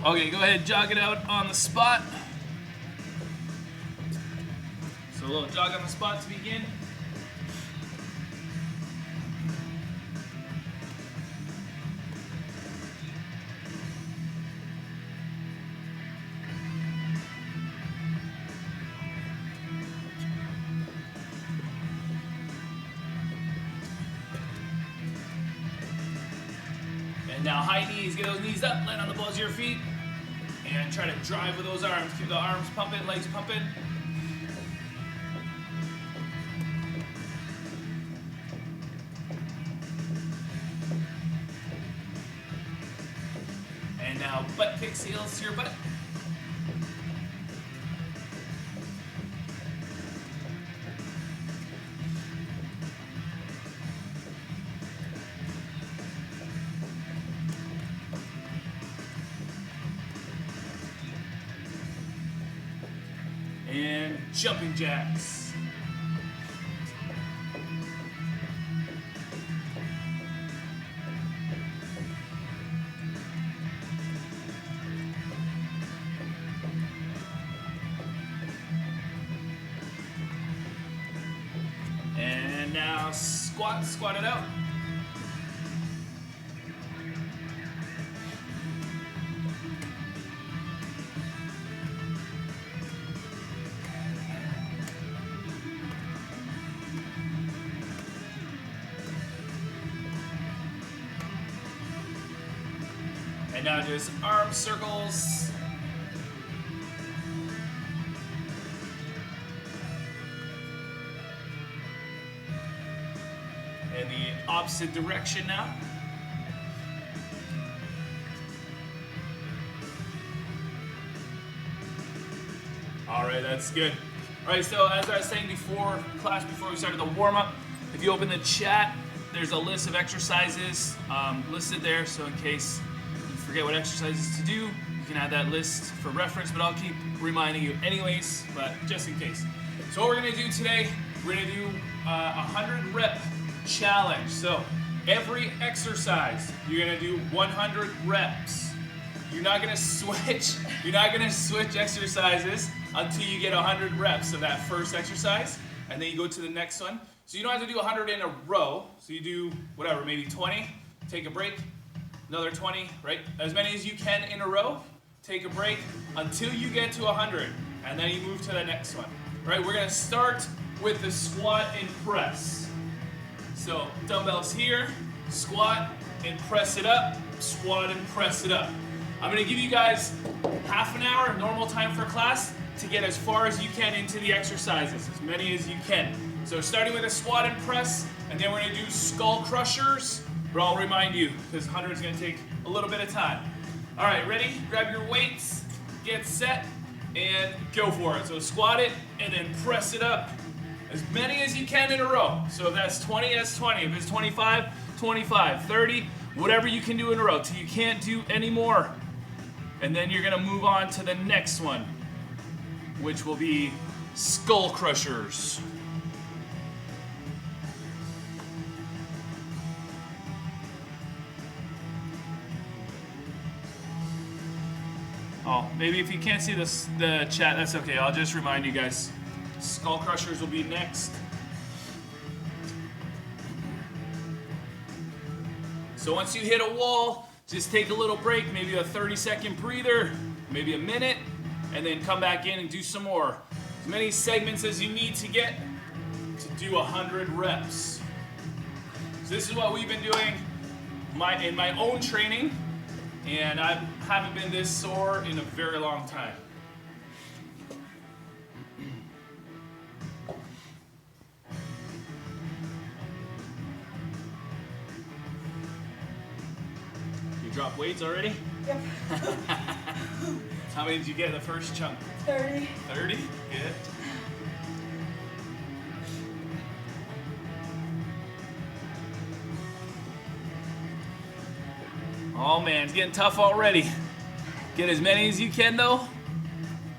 Okay, go ahead, jog it out on the spot. So a little jog on the spot to begin. And now high knees, get those knees up, land on the balls of your feet, and try to drive with those arms. Keep the arms pumping, legs pumping. And now butt kicks, heels to your butt. And jumping jacks. And now squat it out. And now just arm circles. And the opposite direction now. All right, that's good. All right, so as I was saying before, class, before we started the warm-up, if you open the chat, there's a list of exercises listed there, so in case you forget what exercises to do, you can add that list for reference, but I'll keep reminding you anyways, but just in case. So what we're gonna do today, we're gonna do a 100 rep challenge. So every exercise, you're gonna do 100 reps. You're not gonna switch exercises until you get 100 reps of that first exercise, and then you go to the next one. So you don't have to do 100 in a row. So you do whatever, maybe 20, take a break, another 20, right? As many as you can in a row, take a break until you get to 100, and then you move to the next one. Right, we're gonna start with the squat and press. So dumbbells here, squat and press it up, squat and press it up. I'm gonna give you guys half an hour, normal time for class, to get as far as you can into the exercises, as many as you can. So starting with a squat and press, and then we're gonna do skull crushers, but I'll remind you, because 100 is gonna take a little bit of time. All right, ready? Grab your weights, get set, and go for it. So squat it, and then press it up. As many as you can in a row. So if that's 20, that's 20. If it's 25, 25, 30, whatever you can do in a row till you can't do any more. And then you're gonna move on to the next one, which will be skull crushers. Oh, maybe if you can't see the chat, that's okay. I'll just remind you guys. Skull crushers will be next. So once you hit a wall, just take a little break, maybe a 30-second breather, maybe a minute, and then come back in and do some more. As many segments as you need to get to do 100 reps. So this is what we've been doing in my own training, and I haven't been this sore in a very long time. Drop weights already? Yep. How many did you get in the first chunk? 30. 30? Good. Oh man, it's getting tough already. Get as many as you can though.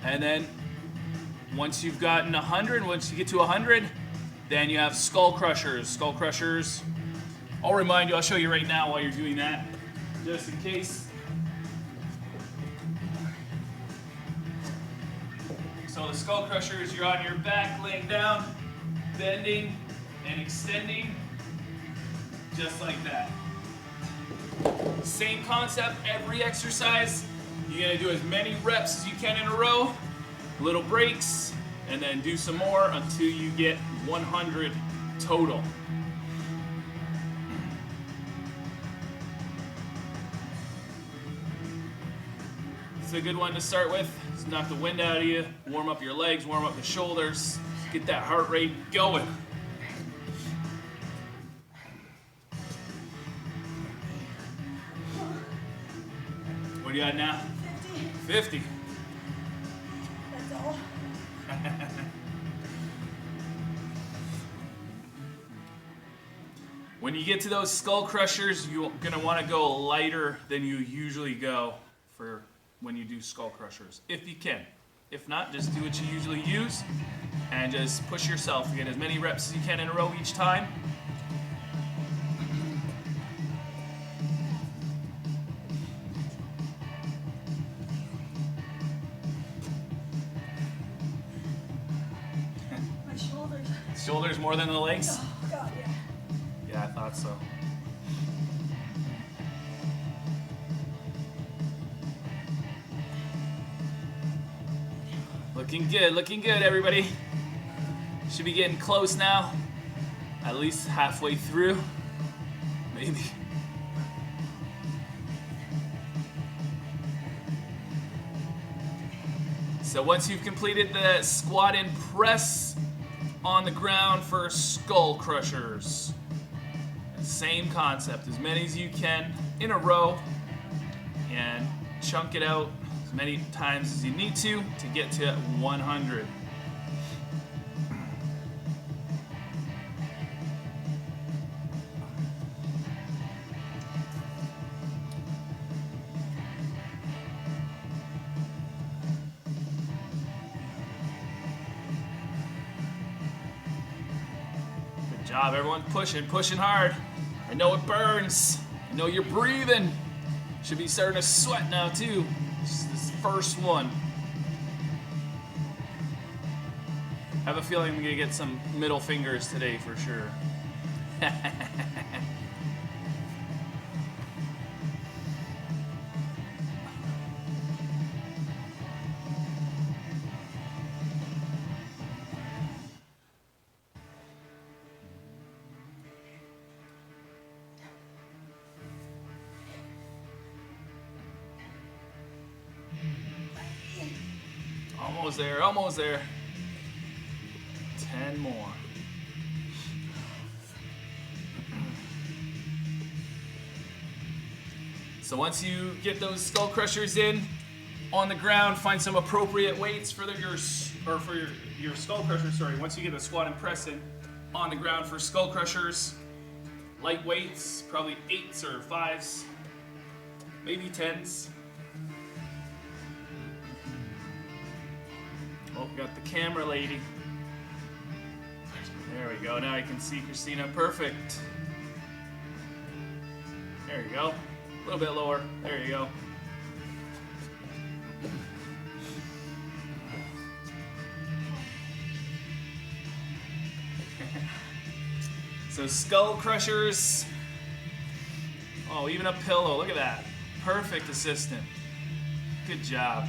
And then once you've gotten 100, once you get to 100, then you have skull crushers. Skull crushers, I'll remind you, I'll show you right now while you're doing that, just in case. those skull crushers, you're on your back, laying down, bending and extending, just like that. Same concept every exercise. You're gonna do as many reps as you can in a row, little breaks, and then do some more until you get 100 total. It's a good one to start with. Just knock the wind out of you, warm up your legs, warm up the shoulders, get that heart rate going. What do you got now? 50. That's all. When you get to those skull crushers, you're gonna want to go lighter than you usually go for when you do skull crushers, if you can. If not, just do what you usually use and just push yourself. You get as many reps as you can in a row each time. My shoulders. Shoulders more than the legs? Oh, God, yeah. Yeah, I thought so. Looking good, everybody. Should be getting close now. At least halfway through, maybe. So once you've completed the squat and press on the ground for skull crushers, same concept, as many as you can in a row, and chunk it out as many times as you need to get to 100. Good job, everyone. Pushing hard. I know it burns. I know you're breathing. Should be starting to sweat now too. This first one. I have a feeling I'm gonna get some middle fingers today for sure. Almost there. 10 more. So once you get those skull crushers in on the ground, find some appropriate weights for your skull crushers. Sorry, once you get the squat and press in on the ground for skull crushers, light weights, probably 8s or 5s, maybe 10s. Oh, got the camera lady. There we go. Now I can see Christina perfect. There you go. A little bit lower. There you go. So skull crushers. Oh, even a pillow. Look at that. Perfect assistant. Good job.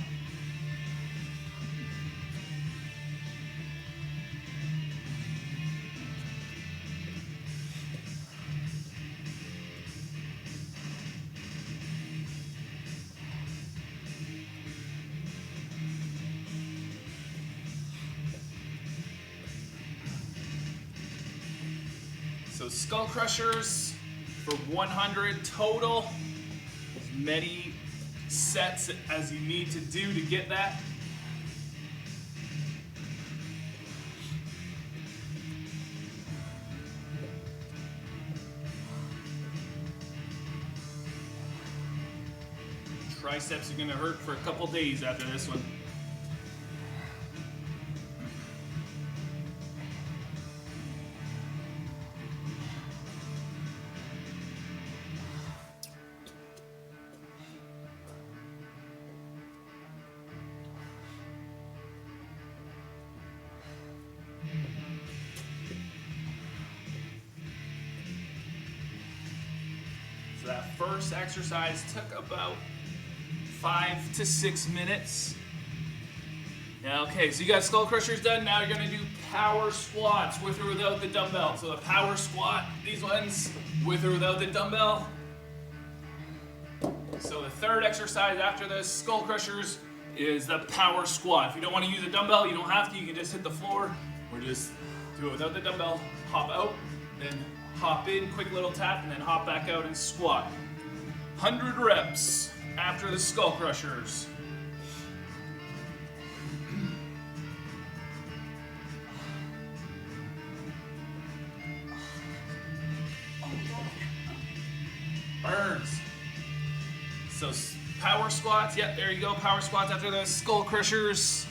So skull crushers for 100 total. As many sets as you need to do to get that. Triceps are gonna hurt for a couple days after this one. first exercise took about 5 to 6 minutes. Okay, so you got skull crushers done. Now you're gonna do power squats with or without the dumbbell. So the power squat, these ones, with or without the dumbbell. So the third exercise after the skull crushers is the power squat. If you don't want to use a dumbbell, you don't have to. You can just hit the floor or just do it without the dumbbell. Hop out, then hop in, quick little tap, and then hop back out and squat. 100 reps after the skull crushers. Burns. So power squats, yep, there you go. Power squats after the skull crushers.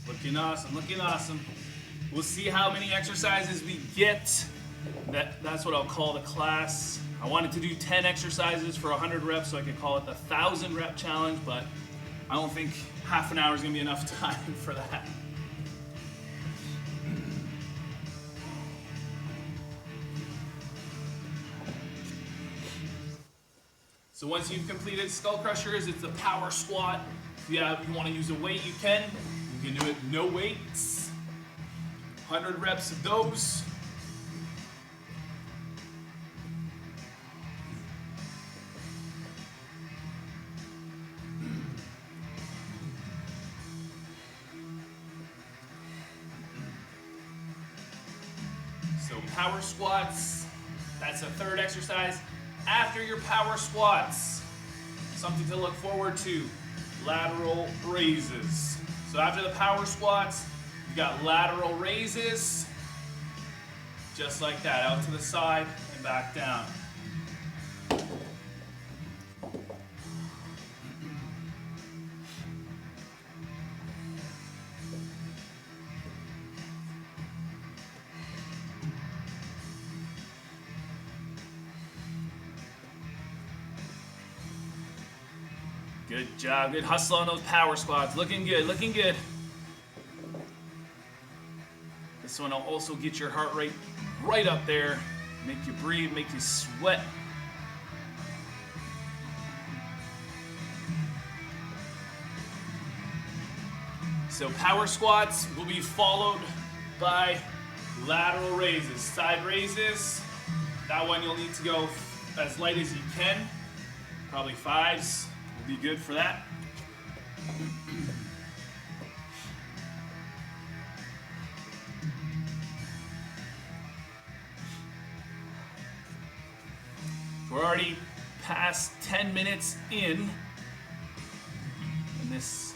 Looking awesome, looking awesome. We'll see how many exercises we get. That's what I'll call the class. I wanted to do 10 exercises for 100 reps so I could call it the 1,000 rep challenge, but I don't think half an hour is gonna be enough time for that. So once you've completed skull crushers, it's the power squat. If you want to use a weight, you can. You can do it no weights. 100 reps of those. So power squats, that's the third exercise. After your power squats, something to look forward to, lateral raises. So after the power squats, you got lateral raises, just like that, out to the side and back down. Good job, good hustle on those power squats. Looking good, looking good. This one will also get your heart rate right up there, make you breathe, make you sweat. So power squats will be followed by lateral raises, side raises. That one you'll need to go as light as you can, probably 5s. Be good for that. We're already past 10 minutes in, and this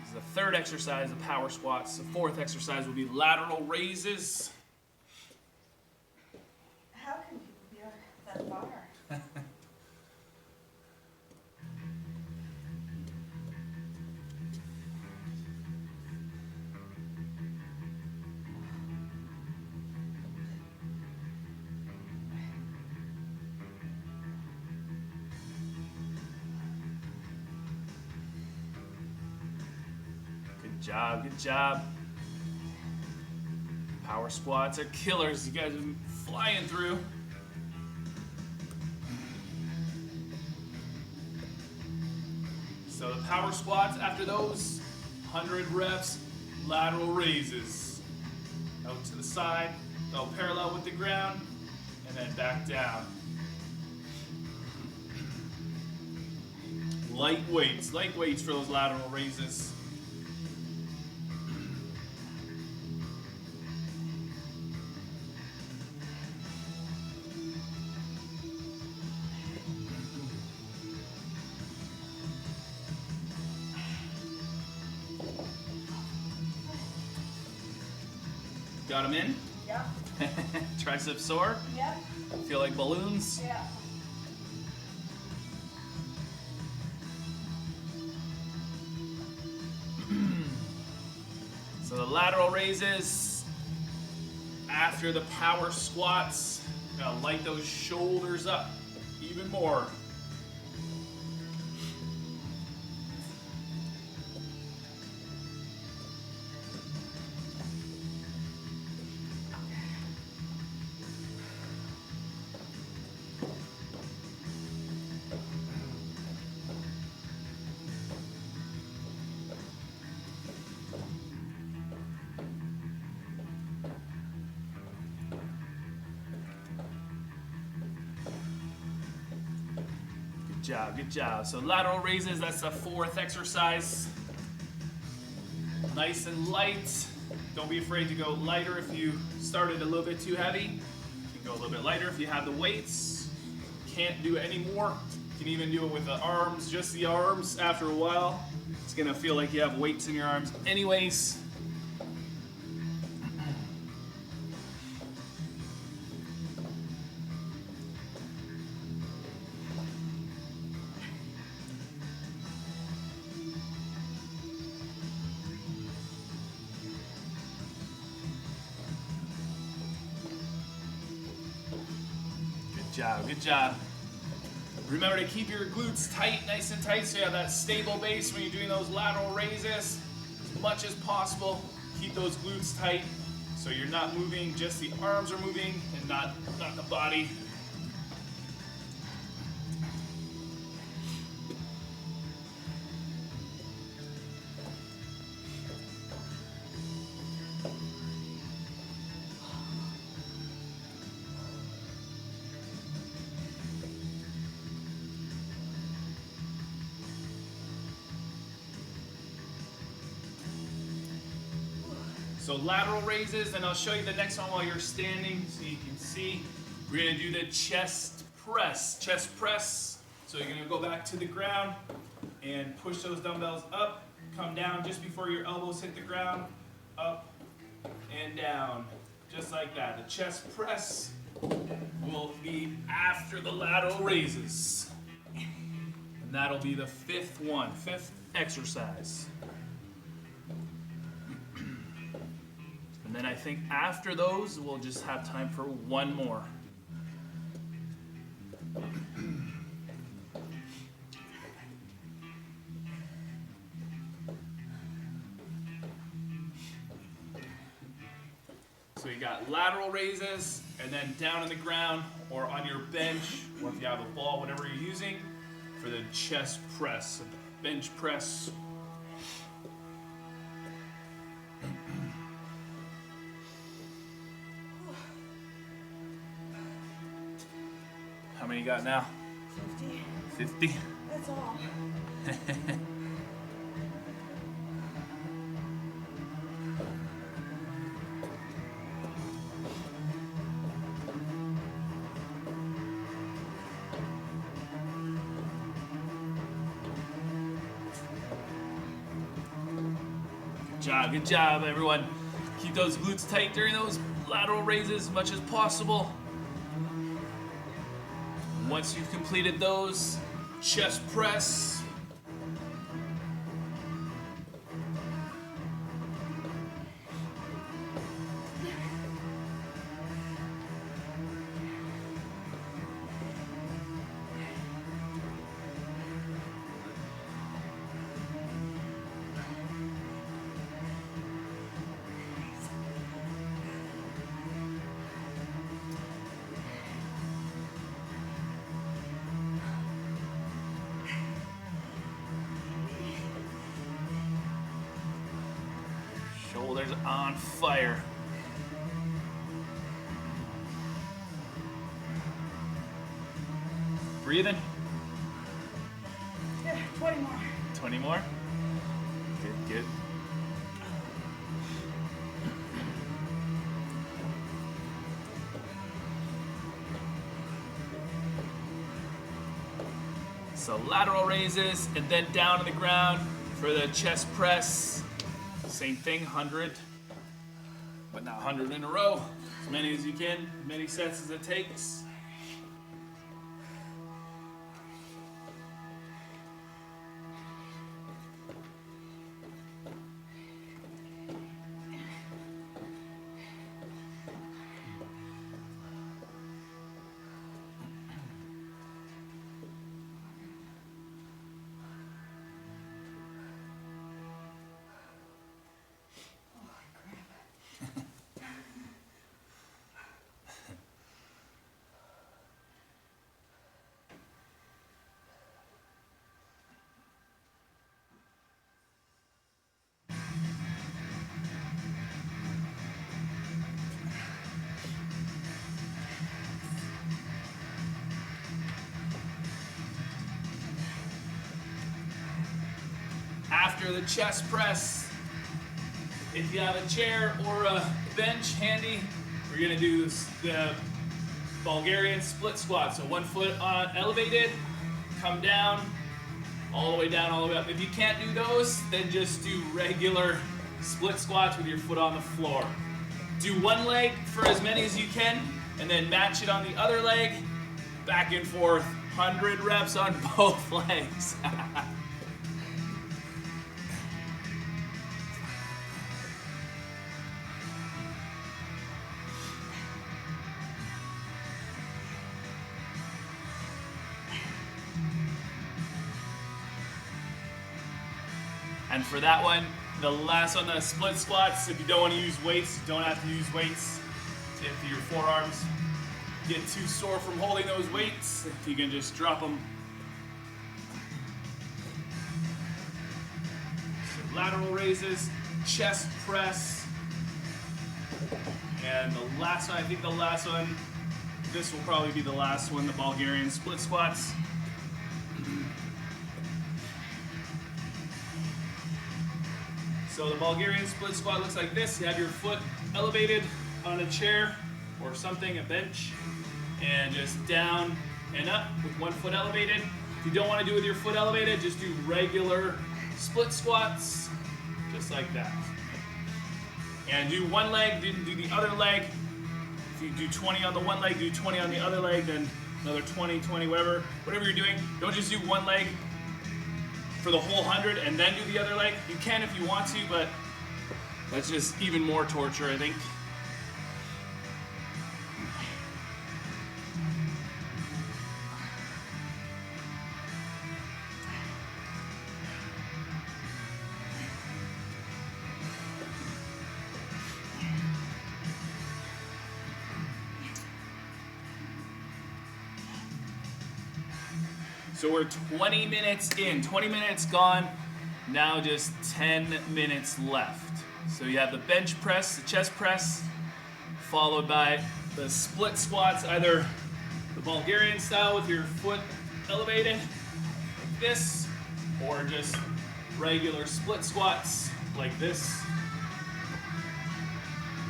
is the third exercise of power squats. The fourth exercise will be lateral raises. How can people be that far? Good job, good job. Power squats are killers. You guys are flying through. So the power squats, after those, 100 reps, lateral raises. Out to the side, go parallel with the ground, and then back down. Light weights for those lateral raises. Got them in? Yep. Yep. Triceps sore? Yep. Feel like balloons? Yeah. So the lateral raises after the power squats. Gotta light those shoulders up even more. Good job, good job. So lateral raises, that's the fourth exercise. Nice and light. Don't be afraid to go lighter if you started a little bit too heavy. You can go a little bit lighter if you have the weights. Can't do it anymore. You can even do it with the arms, just the arms. After a while, it's gonna feel like you have weights in your arms anyways. Good job, good job. Remember to keep your glutes tight, nice and tight, so you have that stable base when you're doing those lateral raises. As much as possible, keep those glutes tight so you're not moving, just the arms are moving and not the body. So lateral raises, and I'll show you the next one while you're standing so you can see. We're gonna do the chest press. Chest press. So you're gonna go back to the ground and push those dumbbells up, come down just before your elbows hit the ground, up and down, just like that. The chest press will be after the lateral raises. And that'll be the fifth exercise. And then I think after those, we'll just have time for one more. So you got lateral raises, and then down on the ground, or on your bench, or if you have a ball, whatever you're using, for the chest press, bench press. How many you got now? 50. 50? That's all. Good job, everyone. Keep those glutes tight during those lateral raises as much as possible. Once you've completed those, chest press. Shoulders on fire. Breathing? Yeah, 20 more. 20 more? Good, good. So lateral raises and then down to the ground for the chest press. Same thing, 100, but not 100 in a row. As many as you can, as many sets as it takes. After the chest press, if you have a chair or a bench handy, we're gonna do the Bulgarian split squat. So 1 foot on elevated, come down, all the way down, all the way up. If you can't do those, then just do regular split squats with your foot on the floor. Do one leg for as many as you can, and then match it on the other leg, back and forth, 100 reps on both legs. And for that one, the last one, the split squats, if you don't want to use weights, you don't have to use weights. If your forearms get too sore from holding those weights, if you can just drop them. So lateral raises, chest press. And the last one, I think the last one, this will probably be the last one, the Bulgarian split squats. So the Bulgarian split squat looks like this. You have your foot elevated on a chair or something, a bench, and just down and up with 1 foot elevated. If you don't want to do it with your foot elevated, just do regular split squats, just like that. And do one leg, then do the other leg. If you do 20 on the one leg, do 20 on the other leg, then another 20, whatever you're doing. Don't just do one leg for the whole 100 and then do the other leg. You can if you want to, but that's just even more torture, I think. So we're 20 minutes in, 20 minutes gone, now just 10 minutes left. So you have the bench press, the chest press, followed by the split squats, either the Bulgarian style with your foot elevated, like this, or just regular split squats, like this.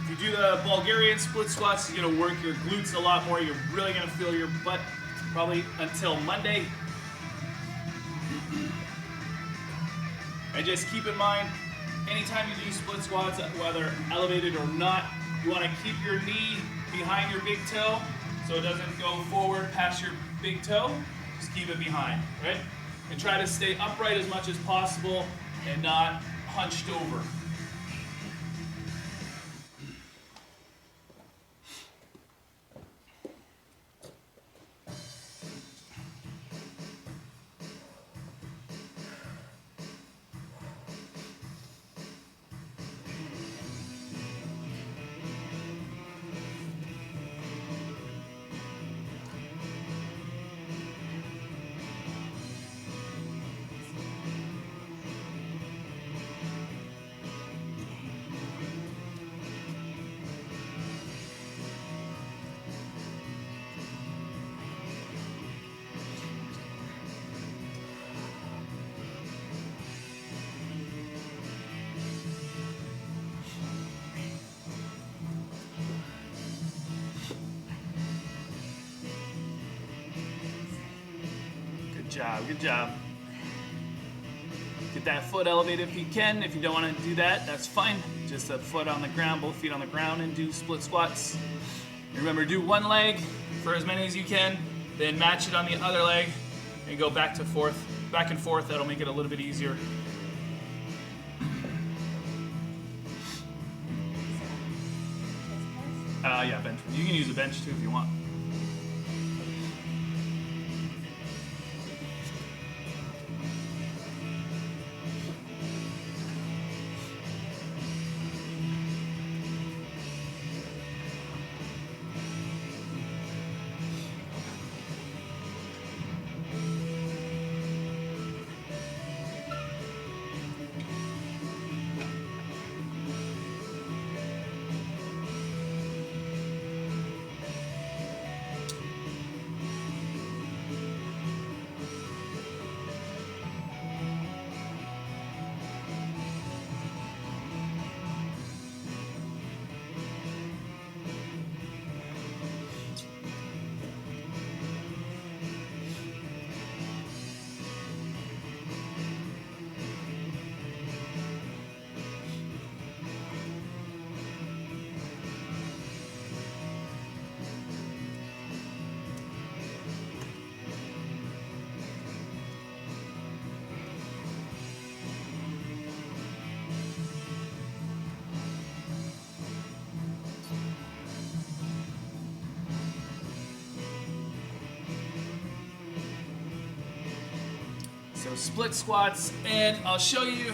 If you do the Bulgarian split squats, you're gonna work your glutes a lot more. You're really gonna feel your butt probably until Monday. And just keep in mind, anytime you do split squats, whether elevated or not, you want to keep your knee behind your big toe so it doesn't go forward past your big toe. Just keep it behind, right? And try to stay upright as much as possible and not hunched over. Good job. Get that foot elevated if you can. If you don't want to do that, that's fine. just a foot on the ground, both feet on the ground, and do split squats. Remember, do one leg for as many as you can, then match it on the other leg, and go back and forth. That'll make it a little bit easier. Yeah, bench. You can use a bench too if you want. So split squats, and I'll show you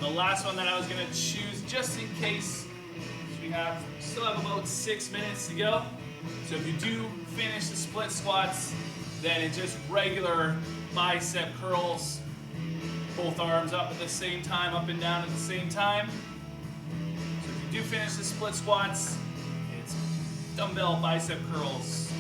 the last one that I was gonna choose just in case. We still have about 6 minutes to go. So if you do finish the split squats, then it's just regular bicep curls, both arms up at the same time, up and down at the same time. So if you do finish the split squats, it's dumbbell bicep curls.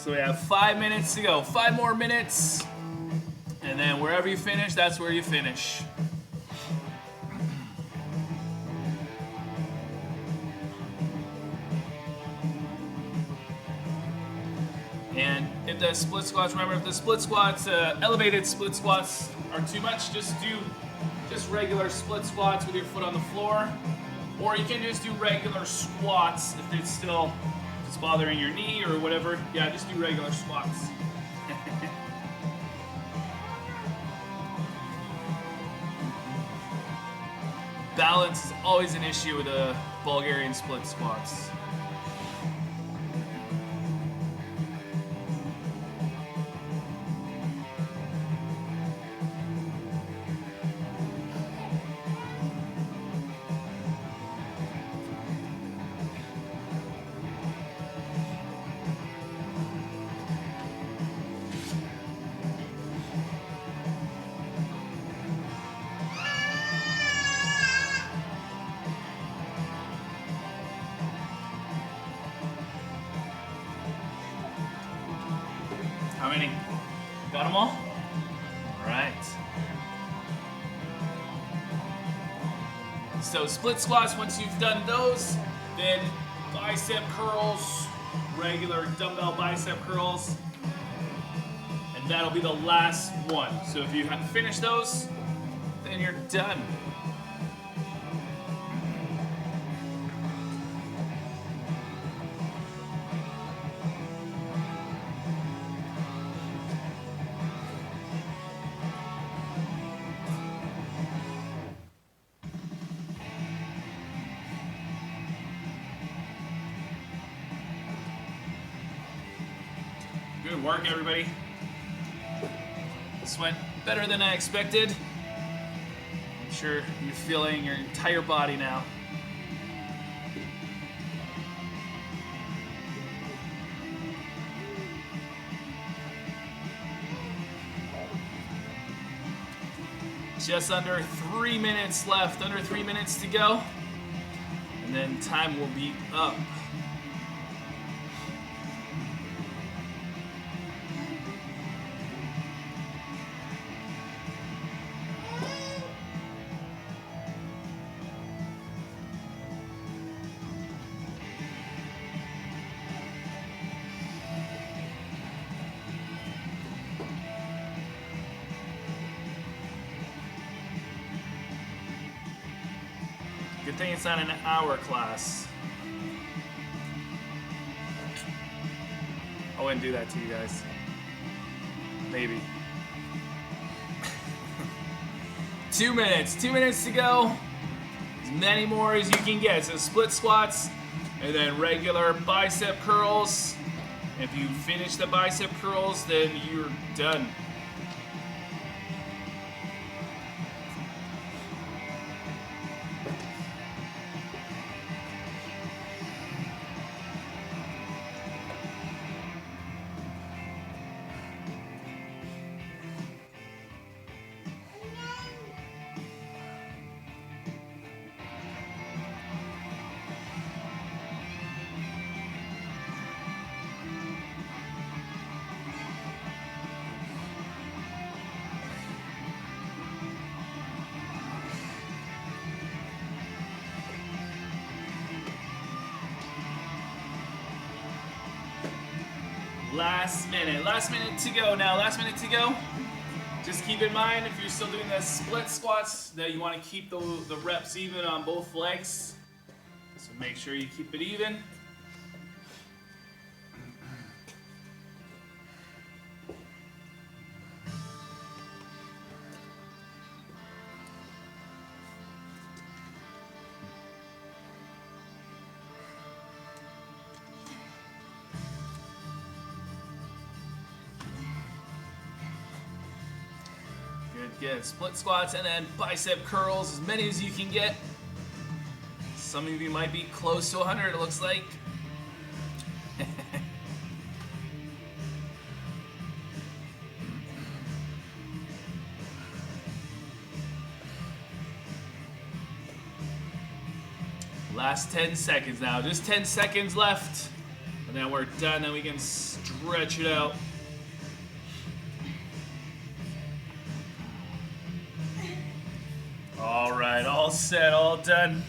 So we have 5 minutes to go. 5 more minutes. And then wherever you finish, that's where you finish. And if the split squats, remember, if the split squats, elevated split squats are too much, just do regular split squats with your foot on the floor. Or you can just do regular squats if it's bothering your knee or whatever. Yeah, just do regular squats. Balance is always an issue with the Bulgarian split squats. How many? Got them all? All right. So split squats, once you've done those, then bicep curls, regular dumbbell bicep curls, and that'll be the last one. So if you have finished those, then you're done. Good work, everybody. This went better than I expected. I'm sure you're feeling your entire body now. Just under 3 minutes left, under 3 minutes to go. And then time will be up. Good thing it's not an hour class. I wouldn't do that to you guys. Maybe. 2 minutes. 2 minutes to go. As many more as you can get. So split squats and then regular bicep curls. If you finish the bicep curls, then you're done. Last minute to go now, last minute to go. Just keep in mind if you're still doing the split squats that you want to keep the reps even on both legs. So make sure you keep it even. Good, split squats and then bicep curls, as many as you can get. Some of you might be close to 100, it looks like. Last 10 seconds now, just 10 seconds left. And then we're done, then we can stretch it out. All right, all set, all done.